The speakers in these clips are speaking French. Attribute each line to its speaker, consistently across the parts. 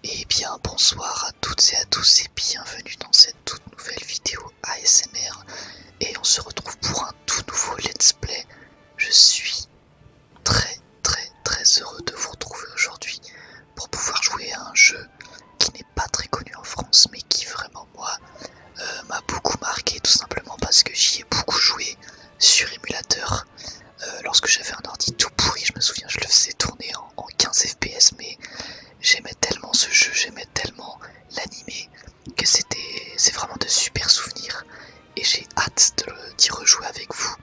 Speaker 1: Eh bien bonsoir à toutes et à tous et bienvenue dans cette toute nouvelle vidéo ASMR et on se retrouve pour un tout nouveau let's play. Je suis très heureux de vous retrouver aujourd'hui pour pouvoir jouer à un jeu qui n'est pas très connu en France mais qui vraiment moi m'a beaucoup marqué, tout simplement parce que j'y ai beaucoup joué sur émulateur. Lorsque j'avais un ordi tout pourri, je me souviens, je le faisais tourner en 15 fps, mais j'aimais tellement ce jeu, j'aimais tellement l'animer que c'est vraiment de super souvenirs et j'ai hâte d'y rejouer avec vous.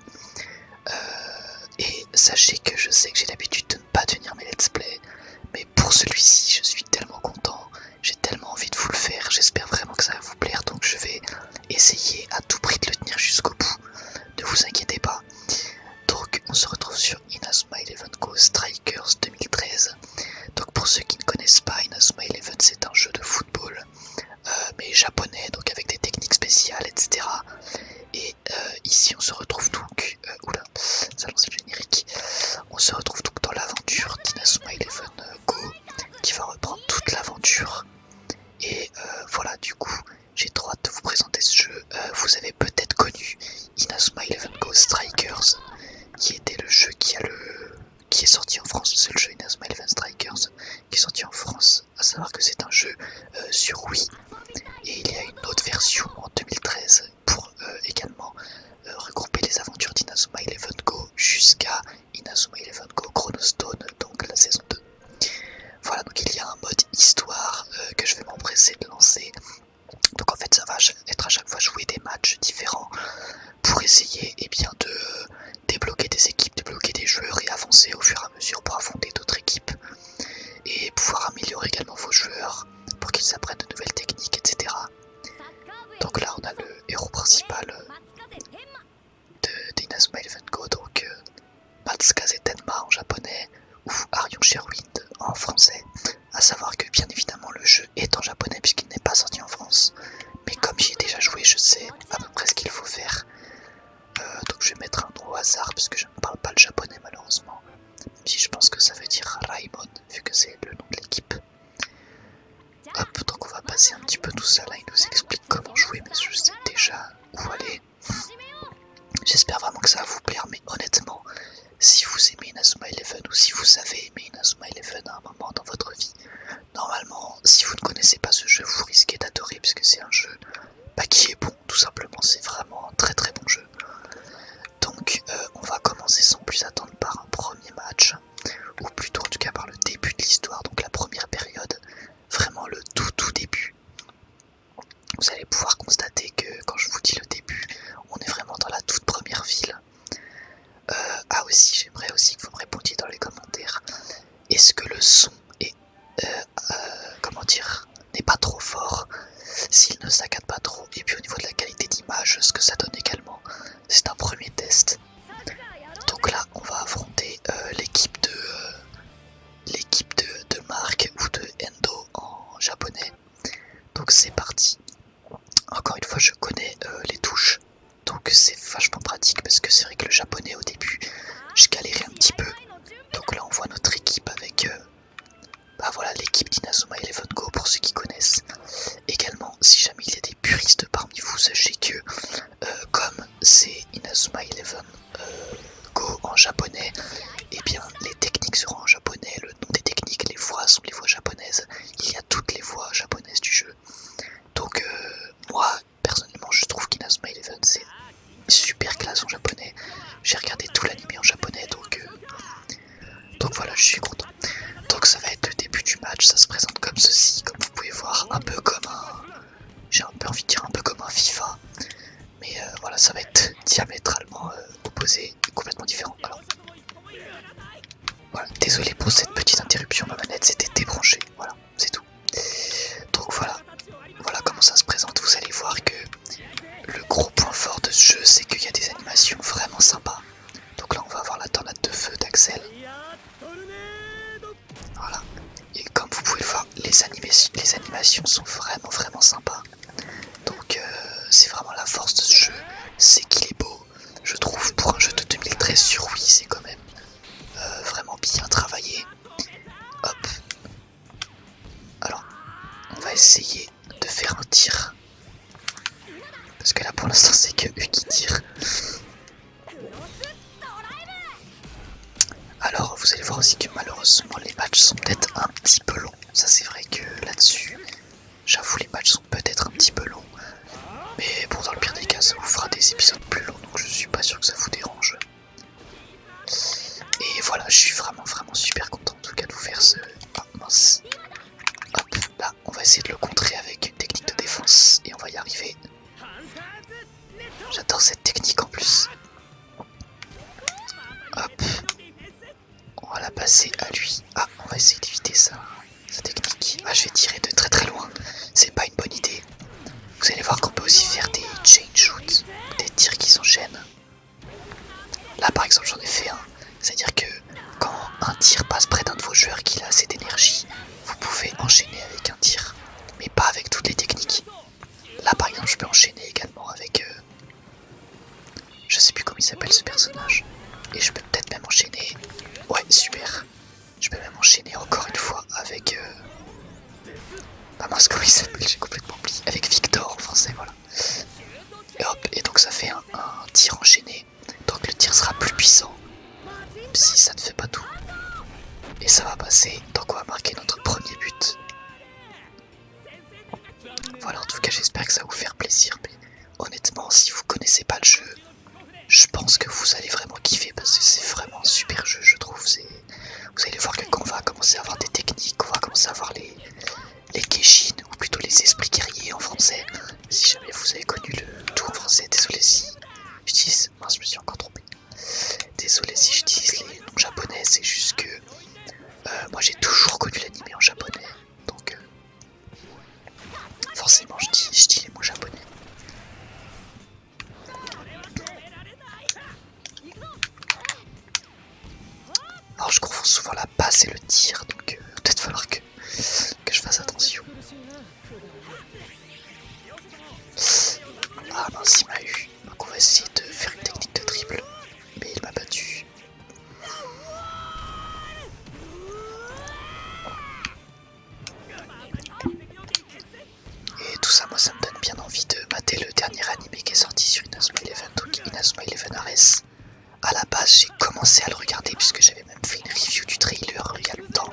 Speaker 1: Et sachez que je sais que j'ai l'habitude de ne pas tenir mes let's play, mais pour celui-ci je suis tellement content, j'ai tellement envie de vous le faire, j'espère vraiment que ça va vous plaire, donc je vais essayer à tout prix de le tenir jusqu'au bout, ne vous inquiétez pas. Donc on se retrouve sur Inazuma Eleven Go Strikers 2013. Donc pour ceux qui ne connaissent pas, Inazuma Eleven c'est un jeu de football mais japonais, donc avec des techniques spéciales, etc. Et ici on se retrouve donc, oula, ça lance le générique. On se retrouve donc dans l'aventure d'Inazuma Eleven Go, qui va reprendre toute l'aventure. Et voilà, du coup, j'ai trop hâte de vous présenter ce jeu. Vous avez peut-être connu Inazuma Eleven Go Strikers, qui était le jeu qui est sorti en France, le seul jeu Inazuma Eleven Strikers qui est sorti en France, à savoir que c'est un jeu sur Wii, et il y a une autre version en 2013 pour également regrouper les aventures d'Inazuma Eleven Go jusqu'à Inazuma Eleven Go Chronostone, donc la saison 2. Voilà, donc il y a un mode histoire que je vais m'empresser de lancer. Donc en fait ça va être à chaque fois jouer des matchs différents pour essayer de débloquer des équipes, débloquer des joueurs et avancer au fur et à mesure pour affronter d'autres équipes et pouvoir améliorer également vos joueurs pour qu'ils apprennent de nouvelles techniques, etc. Donc là on a le héros principal d'Inazuma Eleven Go, donc Matsukaze Tenma en japonais ou Arion Sherwind en français, à savoir que bien évidemment le jeu est en japonais puisqu'il n'est pas sorti en France, mais comme j'y ai déjà joué je sais à peu près ce qu'il faut faire. Donc je vais mettre un nom au hasard puisque je ne parle pas le japonais malheureusement, même si je pense que ça veut dire Raimon vu que c'est le nom de l'équipe. Hop, donc on va passer un petit peu tout ça là, il nous explique comment jouer mais je sais déjà où aller. J'espère vraiment que ça va vous plaire, mais honnêtement, si vous aimez Inazuma Eleven ou si vous avez aimé Inazuma Eleven à un moment dans votre vie, normalement, si vous ne connaissez pas ce jeu, vous risquez d'adorer puisque c'est un jeu qui est bon, tout simplement, c'est vraiment un très bon jeu. Donc on va commencer sans plus attendre par un premier match, ou plutôt en tout cas par le début de l'histoire, donc la première période, vraiment le tout début. Vous allez pouvoir constater que quand je vous dis le début, on est vraiment dans la toute première ville. Ah aussi, j'aimerais aussi que vous me répondiez dans les commentaires, est-ce que le son est, comment dire, n'est pas trop fort, s'il ne saccade pas trop, et puis au niveau de la qualité d'image, ce que ça donne également, c'est un premier test. Donc là, on va affronter l'équipe de Mark ou de Endo en japonais. Donc c'est parti. Encore une fois, je connais les touches, donc c'est vachement pratique parce que c'est vrai que le japonais au début, je galérais un petit peu. Donc là, on voit notre équipe avec voilà, l'équipe d'Inazuma Eleven Go pour ceux qui connaissent. Également, si jamais il y a des puristes parmi vous, sachez que comme c'est Inazuma Eleven Go en japonais, et bien les techniques seront en japonais, le nom des techniques, les voix sont les voix japonaises, il y a toutes les voix japonaises du jeu. Donc moi, personnellement, je trouve qu'Inazuma Eleven c'est super classe en japonais. J'ai regardé tout l'anime en japonais, donc voilà, je suis content. Donc ça va être le début du match, ça se présente comme ceci, comme vous pouvez voir, un peu comme j'ai un peu envie de dire un peu comme un FIFA, mais voilà, ça va être diamétralement opposé, complètement différent. Alors, voilà, désolé pour cette petite interruption, ma manette s'était débranchée, voilà, c'est tout. Donc voilà comment ça se présente, vous allez voir que le gros point fort de ce jeu, c'est qu'il y a des animations vraiment sympas. Donc là, on va avoir la tornade de feu d'Axel. Voilà. Et comme vous pouvez le voir, les animations sont vraiment sympas. Donc c'est vraiment la force de ce jeu, c'est qu'il est beau. Je trouve pour un jeu de 2013 sur Wii, c'est quand même vraiment bien travaillé. Hop. Alors, va essayer de faire un tir. Parce que là pour l'instant c'est que eux qui tirent. Alors vous allez voir aussi que malheureusement les matchs sont peut-être un petit peu longs. Ça c'est vrai que là-dessus, j'avoue les matchs sont peut-être un petit peu longs. Mais bon, dans le pire des cas ça vous fera des épisodes plus longs, donc je suis pas sûr que ça vous dérange. Et voilà, je suis vraiment super content en tout cas de vous faire ce... Ah mince. Hop, là on va essayer de le contrer avec une technique de défense et on va y arriver. J'adore cette technique en plus. Hop. On va la passer à lui. Ah, on va essayer d'éviter ça, sa technique. Ah, je vais tirer de très loin. C'est pas une bonne idée. Vous allez voir qu'on peut aussi faire des chain shoots, des tirs qui s'enchaînent. Là par exemple j'en ai fait un. C'est-à-dire que quand un tir passe près d'un de vos joueurs qui a assez d'énergie, vous pouvez enchaîner avec un tir. Mais pas avec toutes les techniques. Là par exemple je peux enchaîner également avec... je sais plus comment il s'appelle ce personnage. Et je peux peut-être même enchaîner... Ouais, super. Je peux même enchaîner encore une fois avec... Ah mince, comment il s'appelle, j'ai complètement oublié. Avec Victor en français, voilà. Et hop, et donc ça fait un tir enchaîné. Donc le tir sera plus puissant. Si ça ne fait pas tout. Et ça va passer, donc on va marquer notre premier but. Voilà, en tout cas j'espère que ça va vous faire plaisir. Mais honnêtement, si vous connaissez pas le jeu, je pense que vous allez vraiment kiffer parce que c'est vraiment un super jeu, je trouve. Vous allez voir que quand on va commencer à avoir des techniques, on va commencer à avoir les Keshin, ou plutôt les esprits guerriers en français. Si jamais vous avez connu le tout en français, désolé si j'utilise... Mince, je me suis encore trompé. Désolé si j'utilise les noms japonais, c'est juste que moi j'ai toujours connu l'anime en japonais. Donc forcément je dis les mots japonais. Alors je confonds souvent la passe et le tir, donc peut-être falloir que je fasse attention. Ah mince, il m'a eu. Donc on va essayer de faire une technique de dribble. Mais il m'a battu. Et tout ça, moi ça me donne bien envie de mater le dernier animé qui est sorti sur Inazuma Eleven, donc Inazuma Eleven Ares. À la base j'ai commencé à le regarder puisque j'avais même fait une review du trailer il y a longtemps.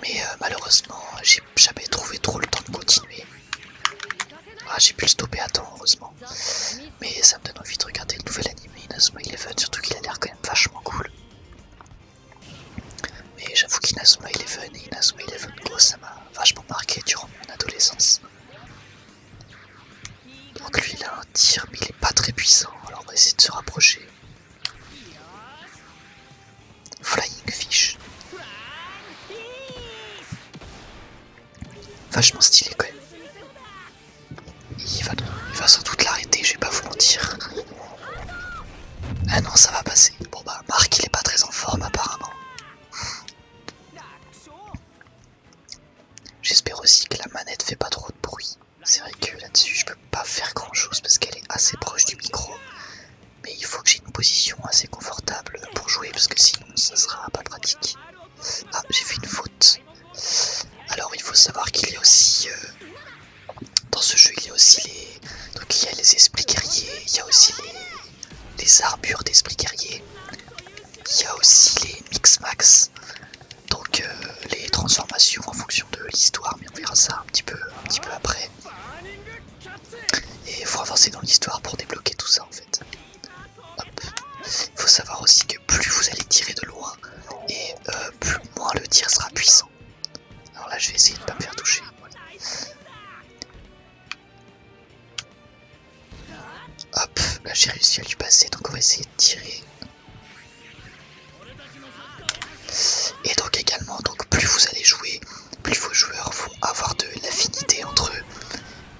Speaker 1: Mais malheureusement j'ai jamais trouvé trop le temps de continuer. Ah, j'ai pu le stopper à temps heureusement. Mais ça me donne envie de regarder le nouvel anime Inazuma Eleven, surtout qu'il a l'air quand même vachement cool. Mais j'avoue qu'Inazuma Eleven et Inazuma Eleven Go ça m'a vachement marqué durant mon adolescence. Donc lui il a un tir mais il est pas très puissant, alors on va essayer de se rapprocher. Flying Fish. Vachement stylé quand même. Il va sans doute l'arrêter, je vais pas vous mentir. Ah non, ça va passer. Bon bah Marc il est pas très en forme apparemment. J'espère aussi que la manette fait pas trop de bruit. C'est vrai que là-dessus je peux pas faire grand chose parce qu'elle est assez proche du micro. Mais il faut que j'ai une position assez confortable pour jouer parce que sinon ça sera pas pratique. Ah, j'ai fait une faute. Alors il faut savoir qu'il y a aussi... dans ce jeu il y a aussi les... Donc il y a les esprits guerriers, il y a aussi les armures d'esprits guerriers. Il y a aussi les mix-max. Donc les transformations en fonction de l'histoire, mais on verra ça un petit peu après. Et il faut avancer dans l'histoire pour débloquer tout ça en fait. Hop. Il faut savoir aussi que plus vous allez tirer de loin, et plus moins le tir sera puissant. Alors là je vais essayer de ne pas me faire toucher. Voilà. Hop, là j'ai réussi à lui passer, donc on va essayer de tirer. Et donc également, donc plus vous allez jouer, plus vos joueurs vont avoir de l'affinité entre eux.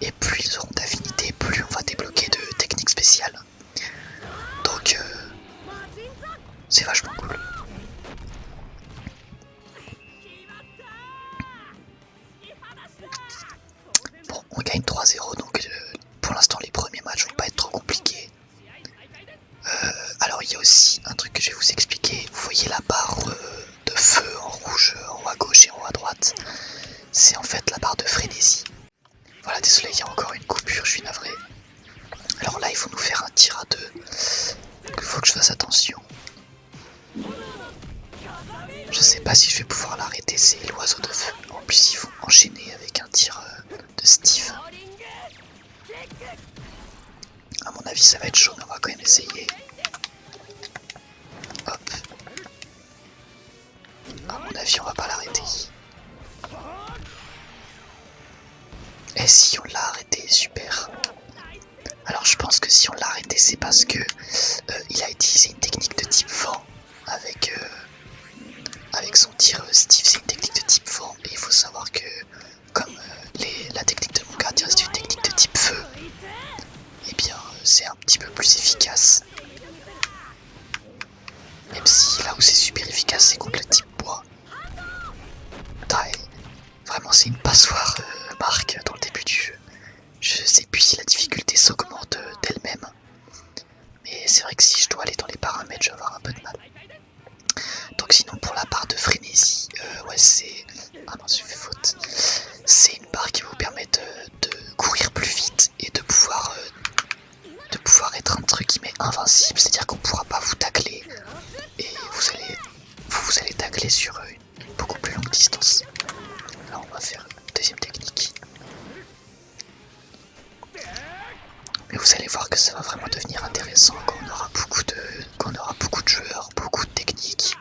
Speaker 1: Et plus ils auront d'affinité, plus on va débloquer de techniques spéciales. Donc c'est vachement cool. Bon, on gagne 3-0, donc pour l'instant les premiers matchs vont pas être trop compliqués. Alors il y a aussi un truc que je vais vous expliquer. Vous voyez la barre de feu en rouge en haut à gauche et en haut à droite. c'est en fait la barre de frénésie. Voilà, désolé, il y a encore une coupure, je suis navré. Alors là, il faut nous faire un tir à deux. Donc il faut que je fasse attention. Je sais pas si je vais pouvoir l'arrêter, c'est l'oiseau de feu. En plus, ils vont enchaîner avec un tir de Steve. À mon avis, ça va être chaud, mais on va quand même essayer. Hop. À mon avis, on va pas l'arrêter. Et si on l'a arrêté, super. Alors je pense que si on l'a arrêté, c'est parce que il a utilisé une technique de type vent avec son tir Steve, c'est une technique de type vent. Et il faut savoir que comme la technique de mon gardien c'est une technique de type feu, et bien c'est un petit peu plus efficace. Même si là où c'est super efficace, c'est contre le type bois. Vraiment, c'est une passoire, Marc, dans le début du jeu. Je sais plus si la difficulté s'augmente d'elle-même. Mais c'est vrai que si je dois aller dans les paramètres, je vais avoir un peu de mal. Donc sinon, pour la barre de frénésie, ouais, c'est... Ah non, j'ai fait faute. C'est une barre qui va vous permettre de courir plus vite et de pouvoir être entre guillemets invincible. C'est-à-dire qu'on ne pourra pas vous tacler et vous allez tacler sur une beaucoup plus longue distance. Là, on va faire une deuxième technique. Mais vous allez voir que ça va vraiment devenir intéressant quand on aura beaucoup de joueurs, beaucoup de techniques.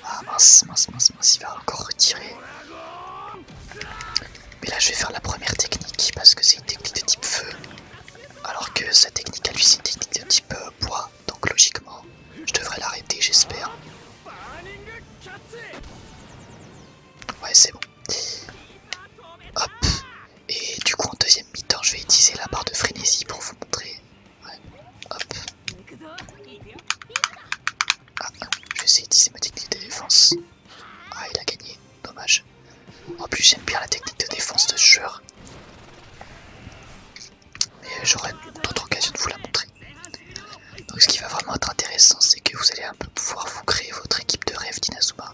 Speaker 1: Ah mince, il va encore retirer. Mais là je vais faire la première technique parce que c'est une technique de type feu. Alors que sa technique à lui c'est une technique de type bois. Donc logiquement je devrais l'arrêter, j'espère. Ouais, c'est bon. Hop. Et du coup en deuxième mi-temps je vais utiliser la barre de frénésie pour vous montrer. Ouais. Hop. Ah, je vais essayer d'utiliser ma technique de défense. Ah, il a gagné, dommage. En plus j'aime bien la technique de défense de ce joueur. Mais j'aurai d'autres occasions de vous la montrer. Donc ce qui va vraiment être intéressant, c'est que vous allez un peu pouvoir vous créer votre équipe de rêve d'Inazuma.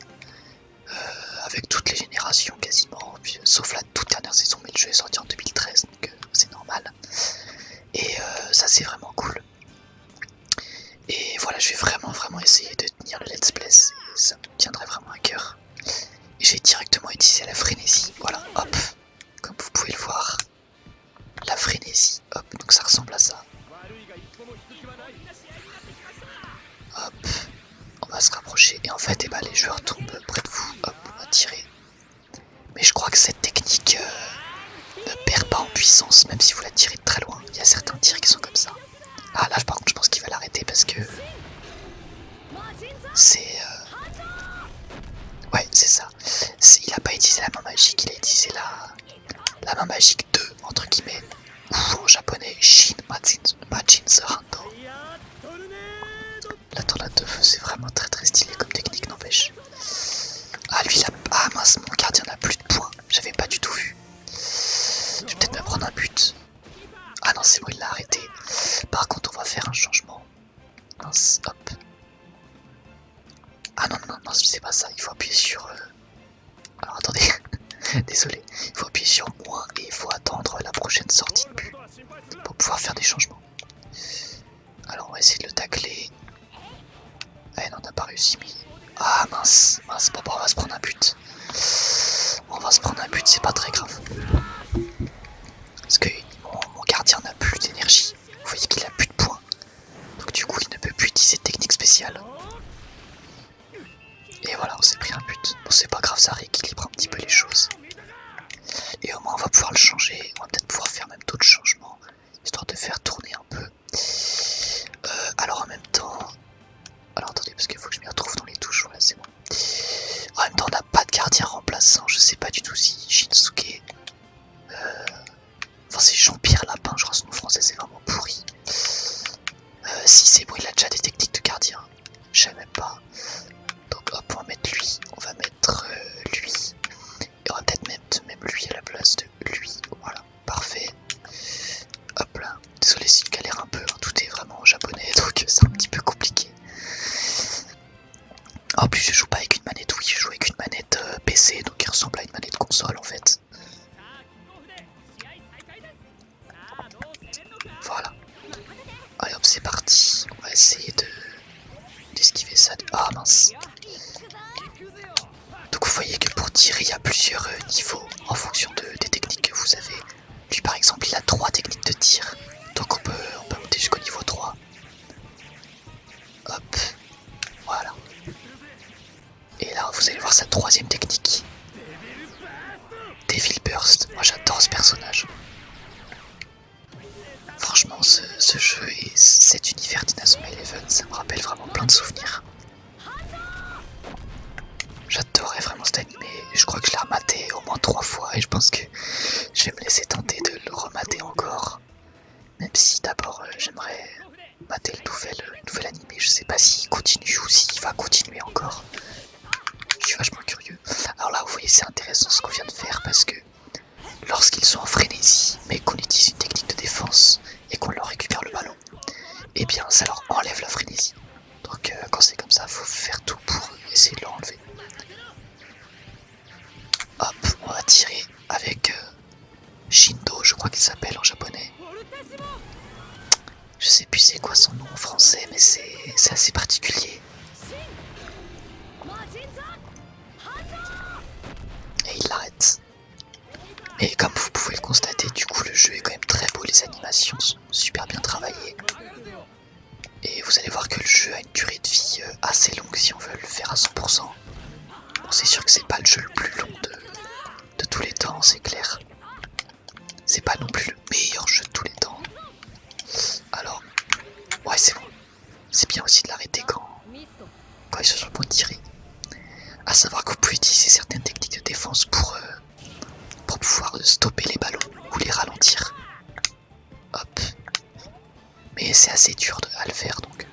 Speaker 1: Avec toutes les générations quasiment, puis, sauf la toute dernière saison, mais le jeu est sorti en 2013, donc c'est normal. Et ça c'est vraiment cool. Et voilà, je vais vraiment essayer de tenir le let's play, ça me tiendrait vraiment à cœur. Et j'ai directement utilisé la frénésie, voilà, hop, comme vous pouvez le voir. La frénésie, hop, donc ça ressemble à ça. Hop, on va se rapprocher, et en fait, eh ben, les joueurs tombent près de vous, hop, on va tirer. Mais je crois que cette technique ne perd pas en puissance, même si vous la tirez de très loin. Il y a certains tirs qui sont comme ça. Ah là, par contre, je pense qu'il va l'arrêter parce que c'est... Ouais, c'est ça. Il a pas utilisé la main magique, il a utilisé la main magique 2, entre guillemets. Ou en japonais, Shin Majin's Hando. La tornade de feu, c'est vraiment très stylé comme technique, n'empêche. Ah, lui, là... Ah mince, mon gardien n'a plus de points. J'avais pas du tout vu. Je vais peut-être me prendre un but. Ah non, c'est bon, il l'a arrêté. Par contre, on va faire un changement. Mince, hop. Ah non, c'est pas ça. Il faut appuyer sur... Alors, attendez. Désolé. Il faut appuyer sur moins et il faut attendre la prochaine sortie de but pour pouvoir faire des changements. Alors, on va essayer de le tacler. Ah non, on n'a pas réussi, mais... Ah mince, bon, on va se prendre un but. On va se prendre un but, c'est pas très grave. Parce que mon gardien n'a plus d'énergie. Vous voyez qu'il a plus de points. Donc du coup, il ne peut plus utiliser de technique spéciale. Et voilà, on s'est pris un but. Bon, c'est pas grave, ça rééquilibre un petit peu les choses. Et au moins, on va pouvoir le changer. On va peut-être pouvoir faire même d'autres changements, histoire de faire tourner un peu. Alors en même temps... Alors attendez, parce qu'il faut que je m'y retrouve dans les touches, voilà, c'est bon. En même temps, on n'a pas de gardien remplaçant, je sais pas du tout si Shinsuke... Enfin, c'est Jean-Pierre Lapin, je crois son nom français, c'est vraiment pourri. Si c'est bon, il a déjà des techniques de gardien, je sais même pas. Donc hop, on va mettre lui, on va mettre lui. Et on va peut-être mettre même lui à la place de lui, voilà, parfait. Hop là, désolé s'il galère un peu, hein, tout est vraiment en japonais, donc c'est un petit peu compliqué. En plus je joue pas avec une manette, oui je joue avec une manette PC, donc il ressemble à une manette console en fait. Voilà. Allez hop, c'est parti. On va essayer d'esquiver ça. Ah mince. Donc vous voyez que pour tirer, il y a plusieurs niveaux en fonction des techniques que vous avez. Lui par exemple, il a 3 techniques de tir. Donc on peut monter jusqu'au niveau 3. Hop. Voilà. Et là, vous allez voir sa 3e technique. Devil Burst. Moi j'adore ce personnage. Franchement, ce jeu et cet univers d'Inazuma Eleven, ça me rappelle vraiment plein de souvenirs. J'adorais vraiment cet animé. Je crois que je l'ai rematé au moins 3 fois et je pense que je vais me laisser tenter de le remater encore. Même si d'abord j'aimerais mater le nouvel animé. Je sais pas s'il continue ou s'il va continuer encore. Je suis vachement curieux. Alors là, vous voyez, c'est intéressant ce qu'on vient de faire parce que lorsqu'ils sont en frénésie, mais qu'on utilise une technique de défense et qu'on leur récupère le ballon, eh bien ça leur enlève la frénésie. Donc quand c'est comme ça, faut faire tout pour essayer de leur enlever. Hop, on va tirer avec Shindo, je crois qu'il s'appelle en japonais. Je sais plus c'est quoi son nom en français, mais c'est assez particulier. Et il l'arrête. Mais comme vous pouvez le constater, du coup le jeu est quand même très beau, les animations sont super bien travaillées. Et vous allez voir que le jeu a une durée de vie assez longue si on veut le faire à 100%. Bon, c'est sûr que c'est pas le jeu le plus long de tous les temps, c'est clair. C'est pas non plus le meilleur jeu de tous les temps. Alors, ouais c'est bon. C'est bien aussi de l'arrêter quand il est sur le point de tirer. A savoir que vous pouvez utiliser certaines techniques de défense pour pouvoir stopper les ballons ou les ralentir. Hop. Mais c'est assez dur à le faire donc.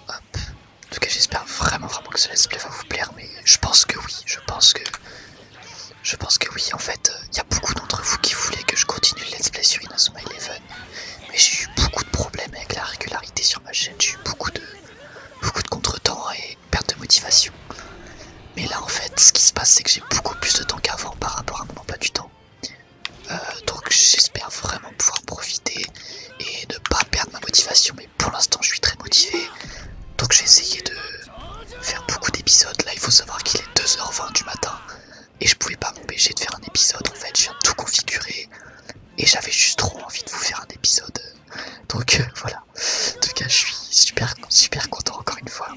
Speaker 1: Hop. En tout cas j'espère vraiment que ce let's play va vous plaire, mais je pense que oui. Je pense que oui. En fait, il y a beaucoup d'entre vous qui voulaient que je continue le let's play sur Inazuma Eleven. Mais j'ai eu beaucoup de problèmes avec la régularité sur ma chaîne. J'ai eu beaucoup de contretemps et perte de motivation. Mais là en fait ce qui se passe c'est que j'ai beaucoup plus de temps qu'avant par rapport à mon emploi du temps. Donc j'espère vraiment pouvoir profiter et ne pas perdre ma motivation, mais pour l'instant je suis très motivé. Donc j'ai essayé de faire beaucoup d'épisodes. Là il faut savoir qu'il est 2h20 du matin et je pouvais pas m'empêcher de faire un épisode. En fait je viens de tout configurer et j'avais juste trop envie de vous faire un épisode. Donc voilà. En tout cas je suis super content encore une fois.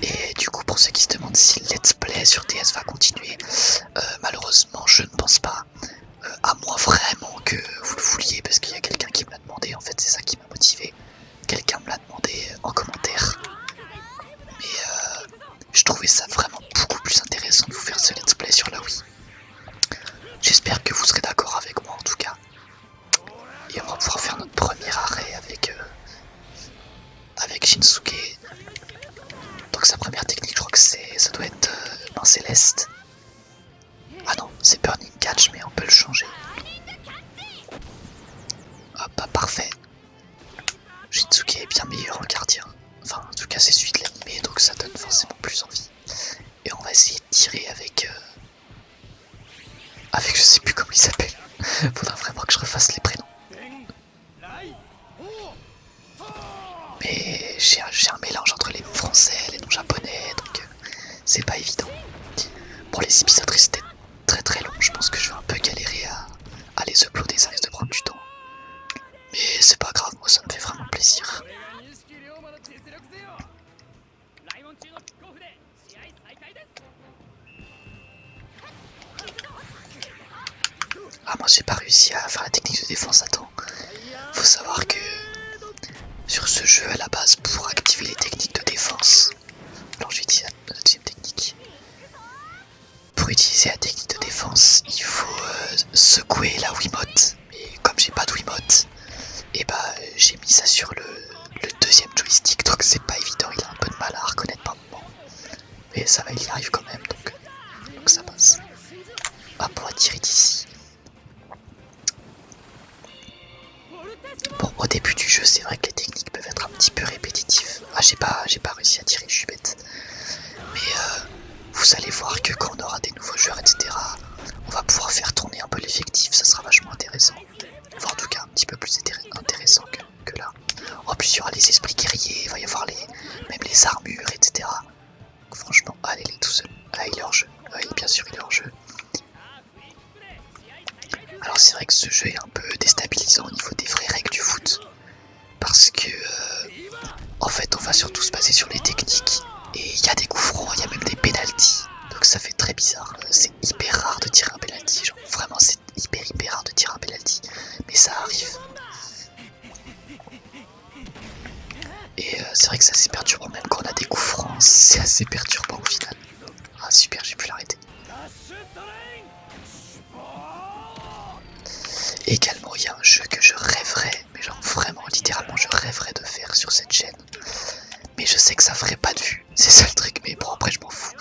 Speaker 1: Et du coup pour ceux qui se demandent si le let's play sur DS va continuer, malheureusement je ne pense pas. À moins vraiment que vous le vouliez, parce qu'il y a quelqu'un qui me l'a demandé, en fait c'est ça qui m'a motivé. Quelqu'un me l'a demandé en commentaire. Mais je trouvais ça vraiment beaucoup plus intéressant de vous faire ce let's play sur la Wii. J'espère que vous serez d'accord avec moi en tout cas. Et on va pouvoir faire notre premier arrêt avec Shinsuke. Donc sa première technique, je crois que ça doit être main céleste. Ah non, c'est Burning Catch, mais on peut le changer. Hop, ah, parfait. Shinsuke est bien meilleur en gardien. Enfin, en tout cas, c'est celui de l'animé, donc ça donne forcément plus envie. Et on va essayer de tirer avec je sais plus comment il s'appelle. Faudra vraiment que je refasse les prénoms. Mais j'ai un mélange entre les noms français et les noms japonais, donc c'est pas évident. Bon, les épisodes restaient très longs, je pense que je vais un peu galérer à les uploader, ça risque de prendre du temps. Mais c'est pas grave, moi ça me fait vraiment plaisir. Ah, moi j'ai pas réussi à faire la technique de défense, attends. Faut savoir que sur ce jeu à la base, pour activer les techniques de défense, alors je vais utiliser la deuxième technique. Pour utiliser la technique de défense, il faut secouer la Wiimote. Mais comme j'ai pas de Wiimote, et bah j'ai mis ça sur le deuxième joystick, donc c'est pas évident, il a un peu de mal à reconnaître par moment. Mais ça va, il y arrive quand même, donc ça passe. Hop, on va tirer d'ici. Bon, au début du jeu, c'est vrai que les techniques peuvent être un petit peu répétitives. Ah, j'ai pas réussi à tirer, je suis bête. Mais vous allez voir que quand on aura des nouveaux joueurs, etc., on va pouvoir faire tourner un peu l'effectif, ça sera vachement intéressant. Enfin en tout cas un petit peu plus intéressant que là. En plus il y aura les esprits guerriers, il va y avoir même les armures, etc. Donc, franchement, allez, il est tout seul. Ah, il est hors jeu. Oui, bien sûr, il est hors jeu. Alors c'est vrai que ce jeu est un peu déstabilisant au niveau des vraies règles du foot. Parce que, en fait, on va surtout se baser sur les techniques. Et il y a des coups francs, il y a même des pénaltys. Donc ça fait très bizarre. C'est hyper rare de tirer un pénalty. Genre vraiment, c'est hyper rare de tirer un pénalty. Mais ça arrive. Et c'est vrai que c'est assez perturbant, même quand on a des coups francs, c'est assez perturbant au final. Ah super, j'ai pu l'arrêter. Également, il y a un jeu que je rêverais, mais genre vraiment, littéralement, je rêverais de faire sur cette chaîne. Mais je sais que ça ferait pas de vue, c'est ça le truc, mais bon après je m'en fous.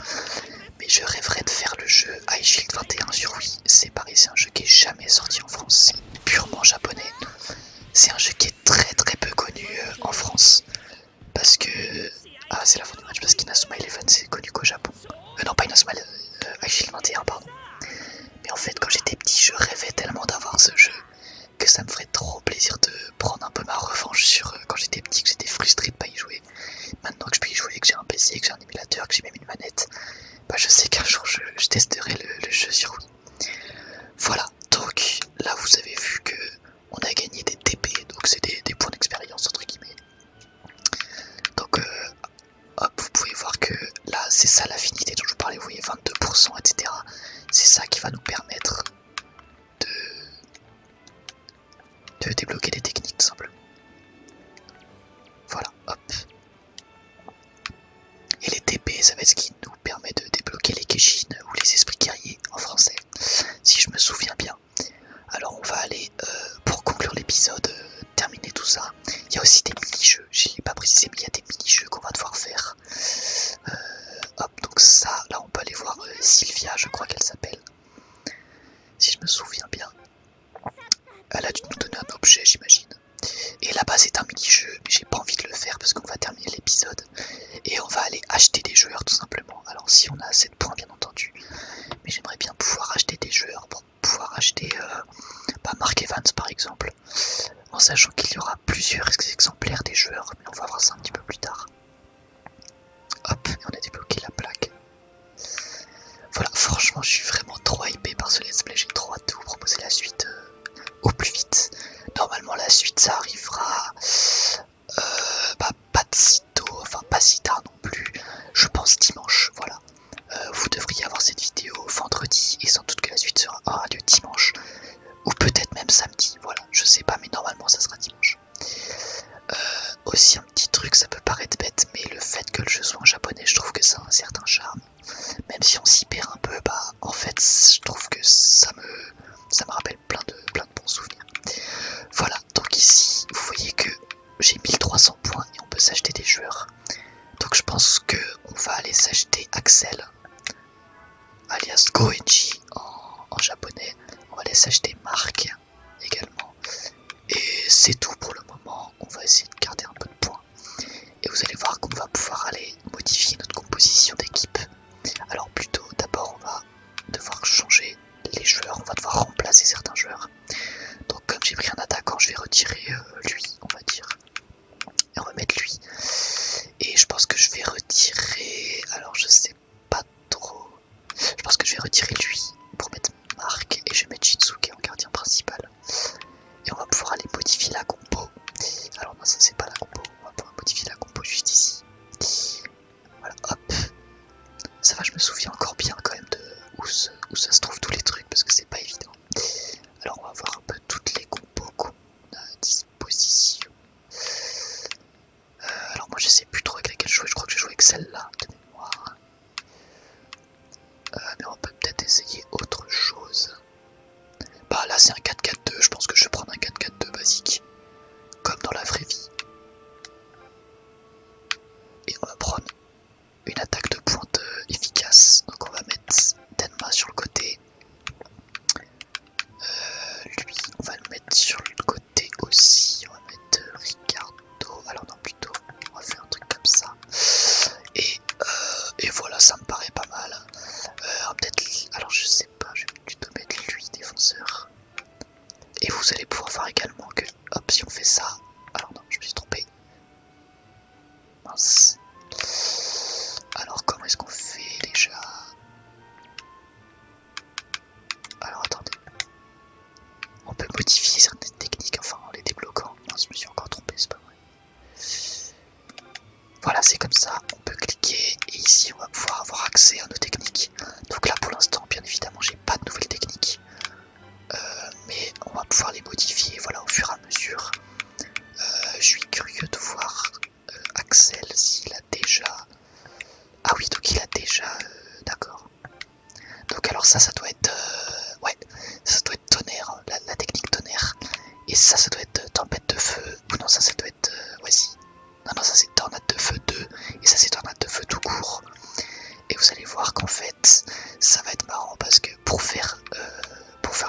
Speaker 1: Mais je rêverais de faire le jeu Ice Shield 21 sur Wii. C'est pareil, c'est un jeu qui est jamais sorti en France, c'est purement japonais. C'est un jeu qui est très peu connu en France. Parce que... Ah c'est la fin du match, parce qu'Inazuma Eleven c'est connu qu'au Japon. Non pas Inazuma, Ice Shield 21 pardon. Mais en fait quand j'étais petit je rêvais tellement d'avoir ce jeu que ça me ferait trop plaisir de prendre un peu ma revanche sur quand j'étais petit, que j'étais frustré de pas y jouer. Maintenant que je peux y jouer, que j'ai un PC, que j'ai un émulateur, que j'ai même une manette, bah je sais qu'un jour je testerai le jeu sur Wii. Voilà, donc là vous avez vu que on a gagné des TP, donc c'est des points d'expérience entre guillemets. Donc hop, vous pouvez voir que là c'est ça l'affinité dont je vous parlais, vous voyez 22%, etc. C'est ça qui va nous permettre de débloquer des techniques tout simplement. Voilà, hop. Et les TP, ça va être ce qui nous permet de débloquer les Keshin ou les esprits guerriers en français, si je me souviens bien. Alors on va aller, pour conclure l'épisode, terminer tout ça. Il y a aussi des mini-jeux, je l'ai pas précisé, mais il y a des mini-jeux qu'on va devoir faire. Hop, donc ça, là on peut aller voir Sylvia, je crois qu'elle s'appelle. Si je me souviens bien. Elle a dû nous donner un objet, j'imagine. Et là-bas c'est un mini-jeu, mais j'ai pas envie de le faire parce qu'on va terminer l'épisode. Et on va aller acheter des joueurs tout simplement. Alors si on a assez de points bien entendu. Mais j'aimerais bien pouvoir acheter des joueurs pour pouvoir acheter Mark Evans par exemple. En sachant qu'il y aura plusieurs exemplaires des joueurs. Mais on va voir ça un petit peu plus tard. Hop, et on a débloqué la plaque. Voilà, franchement je suis vraiment trop hypé par ce let's play. J'ai trop hâte de vous proposer la suite au plus vite. Normalement la suite ça arrivera pas de sitôt, enfin pas si tard non plus, je pense dimanche, voilà. Vous devriez avoir cette vidéo vendredi et sans doute que la suite aura lieu dimanche ou peut-être même samedi, voilà, je sais pas mais normalement ça sera dimanche. Aussi un petit truc, ça peut paraître bête mais le fait que le jeu soit en japonais, je trouve que ça a un certain charme. Même si on s'y perd un peu, bah en fait je trouve que ça me rappelle plein de bons souvenirs. Voilà, donc ici vous voyez que j'ai 1300 points et on peut s'acheter des joueurs. Donc je pense que on va aller s'acheter Axel, alias Goenji en japonais. On va aller s'acheter Mark également. Et c'est tout pour le moment. On va essayer de garder un peu de points. Et vous allez voir qu'on va pouvoir aller modifier notre composition d'équipe. Alors plutôt d'abord on va devoir changer les joueurs. On va devoir remplacer certains joueurs. Donc comme j'ai pris un attaquant, je vais retirer lui, on va dire. Et on va mettre lui. Et je pense que je vais retirer... Alors je sais pas trop. Je pense que je vais retirer lui pour mettre Mark. Et je vais mettre Shinsuke en gardien principal. Et on va pouvoir aller modifier la compo. Alors non, ça c'est pas la compo. On va pouvoir modifier la compo juste ici. Voilà, hop. Ça va, je me souviens encore bien quand même de où ça se trouve tous les trucs. Parce que c'est pas évident. Alors on va voir un peu toutes les compos qu'on a à disposition. Alors moi je sais plus trop avec laquelle jouer, je crois que j'ai joué avec celle-là de mémoire. Mais on peut peut-être essayer autre chose. Bah là c'est un 4-4-2, je pense que je vais prendre un 4-4-2 basique. Comme dans la vraie vie. Et on va prendre une attaque de pointe efficace. Donc on va mettre Tenma sur le côté. paraît pas mal. Peut-être, alors je sais pas, je vais plutôt mettre lui défenseur. Et vous allez pouvoir voir également que, hop, si on fait ça, alors non, je me suis trompé. Mince. Alors comment est-ce qu'on fait déjà? Alors attendez. On peut modifier certaines techniques, enfin en les débloquant. Non, je me suis encore trompé, c'est pas vrai. Voilà, c'est comme ça, on peut cliquer et ici on va pouvoir avoir accès à nos techniques. Donc là pour l'instant, bien évidemment, j'ai pas de nouvelles techniques. Mais on va pouvoir les modifier, voilà, au fur et à mesure. Je suis curieux de voir Axel s'il a déjà... Ah oui, donc il a déjà... D'accord. Donc alors ça doit être... ouais, ça doit être tonnerre, hein, la technique tonnerre. Et ça doit être tempête de feu. Ou non, ça doit être... ouais, si. Non, ça c'est tornade de feu 2. Et ça c'est tornade de feu tout court. Et vous allez voir qu'en fait, ça va être marrant parce que pour faire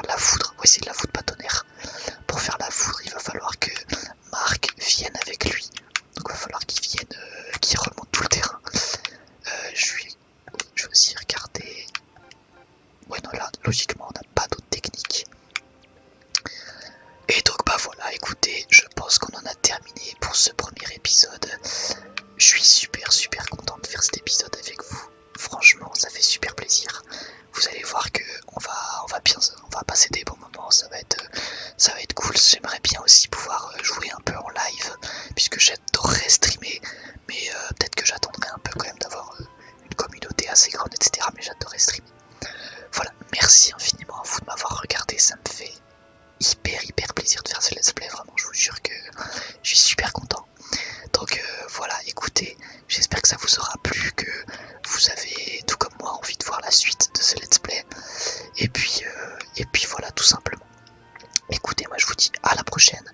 Speaker 1: de la foudre, ouais c'est de la foudre pas tonnerre. Pour faire la foudre, il va falloir que Marc vienne avec lui. Donc il va falloir qu'il vienne, qu'il remonte tout le terrain. Je vais aussi regarder. Ouais non là, logiquement on n'a pas d'autres techniques. Et donc bah voilà, écoutez, je pense qu'on en a terminé pour ce premier épisode. Je suis super content de faire cet épisode avec vous. Franchement, ça fait super plaisir. Vous allez voir que on va passer des bons moments. Ça va être cool. J'aimerais bien aussi pouvoir jouer un peu en live, puisque j'adorerais streamer. Mais peut-être que j'attendrai un peu quand même d'avoir une communauté assez grande, etc. Mais j'adorerais streamer. Voilà, merci infiniment à vous de m'avoir regardé. Ça me fait hyper plaisir de faire ce let's play. Vraiment, je vous jure que je suis super content. Donc voilà, écoutez, j'espère que ça vous aura plu, que vous avez, tout comme moi, envie de voir la suite de ce let's play. Et puis voilà, tout simplement. Écoutez, moi je vous dis à la prochaine.